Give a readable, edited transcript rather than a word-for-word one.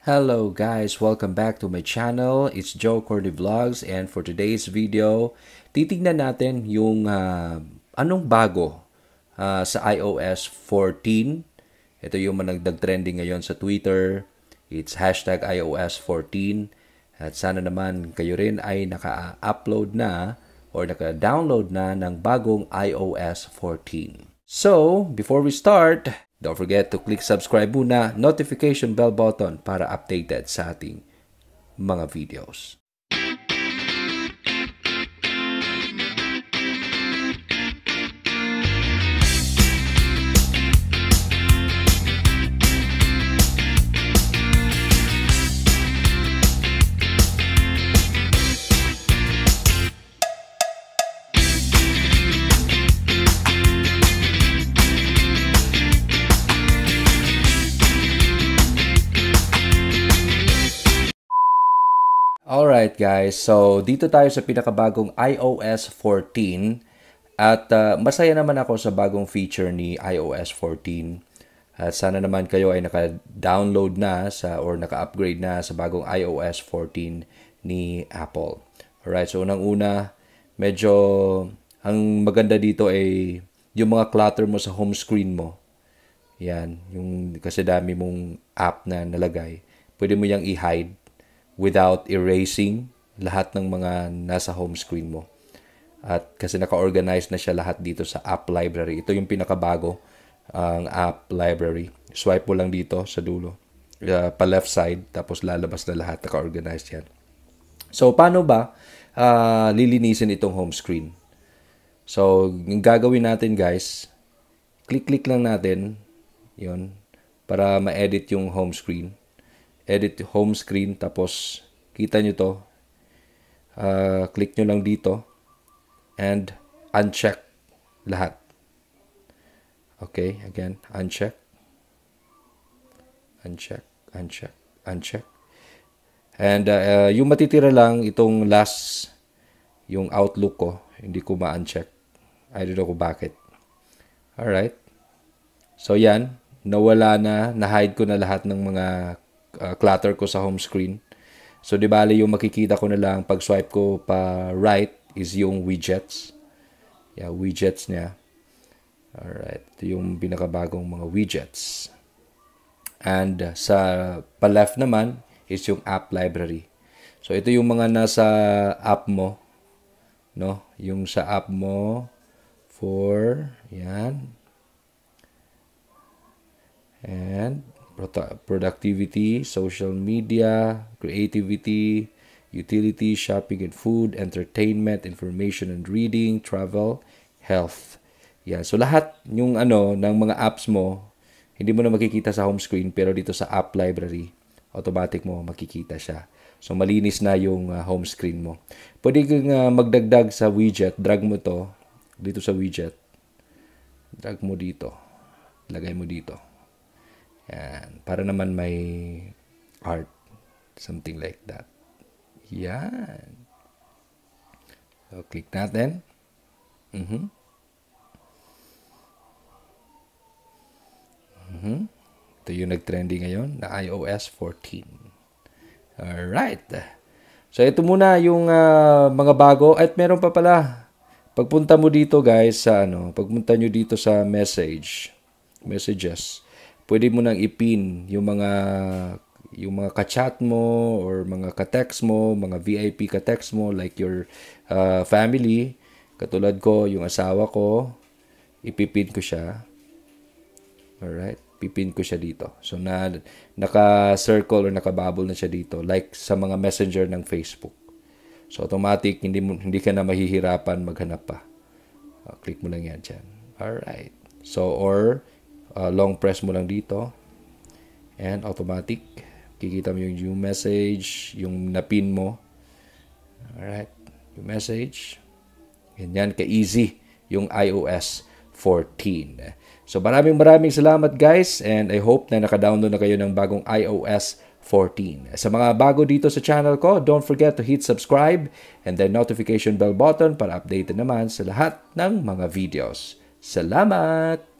Hello guys, welcome back to my channel. It's Joe Corny Vlogs, and for today's video, titignan natin yung anong bago sa iOS 14. Ito yung nagtrending ngayon sa Twitter. It's hashtag iOS 14. At sana naman kayo rin ay naka-upload na or naka-download na ng bagong iOS 14. So, before we start, don't forget to click subscribe muna, notification bell button para updated sa ating mga videos. Alright guys, so dito tayo sa pinakabagong iOS 14 at masaya naman ako sa bagong feature ni iOS 14 at sana naman kayo ay naka-download na or naka-upgrade na sa bagong iOS 14 ni Apple. Alright, so unang-una, medyo ang maganda dito ay yung mga clutter mo sa home screen mo. Yan, yung kasi dami mong app na nalagay. Pwede mo yang i-hide without erasing lahat ng mga nasa home screen mo. At kasi naka-organize na siya lahat dito sa app library. Ito yung pinakabago, ang app library. Swipe mo lang dito sa dulo, pa left side, tapos lalabas na lahat, naka-organize yan. So, paano ba lilinisin itong home screen? So, yung gagawin natin guys, click-click lang natin, yun, para ma-edit yung home screen. Edit home screen, tapos kita nyo to, click nyo lang dito and uncheck lahat. Okay, again, uncheck, and yung matitira lang itong last, yung Outlook ko, hindi ko ma-uncheck. I don't know kung bakit. Alright, so yan, nawala na, na-hide ko na lahat ng mga clutter ko sa home screen. So, di bali yung makikita ko na lang pag swipe ko pa right is yung widgets. Yeah, widgets niya. Alright. Ito yung pinakabagong mga widgets. And sa pa left naman is yung app library. So, ito yung mga nasa app mo. No? Yung sa app mo for, yan. And productivity, social media, creativity, utility, shopping and food, entertainment, information and reading, travel, health. Yan. So lahat yung ng mga apps mo, hindi mo na makikita sa home screen, pero dito sa app library, automatic mo makikita siya. So malinis na yung home screen mo. Pwede kang magdagdag sa widget, drag mo to dito sa widget. Drag mo dito. Lagay mo dito. Yan. Para naman may art. Something like that. Yan. So, click natin. Ito yung nag-trending ngayon na iOS 14. Alright. So, ito muna yung mga bago. At meron pa pala. Pagpunta mo dito guys sa pagpunta nyo dito sa messages, pwede mo nang ipin yung mga ka-chat mo or mga ka-text mo, mga VIP ka-text mo like your family. Katulad ko, yung asawa ko, ipipin ko siya. Alright, pipin ko siya dito. So naka-circle or naka-bubble na siya dito like sa mga messenger ng Facebook. So automatic, hindi ka na mahihirapan maghanap pa. Click mo lang yan dyan. Alright. So or long press mo lang dito and automatic kikita mo yung message, yung napin mo. Alright, yung message. Ganyan ka-easy yung iOS 14. So maraming salamat guys, and I hope na naka-download na kayo ng bagong iOS 14. Sa mga bago dito sa channel ko, don't forget to hit subscribe and then notification bell button para updated naman sa lahat ng mga videos. Salamat!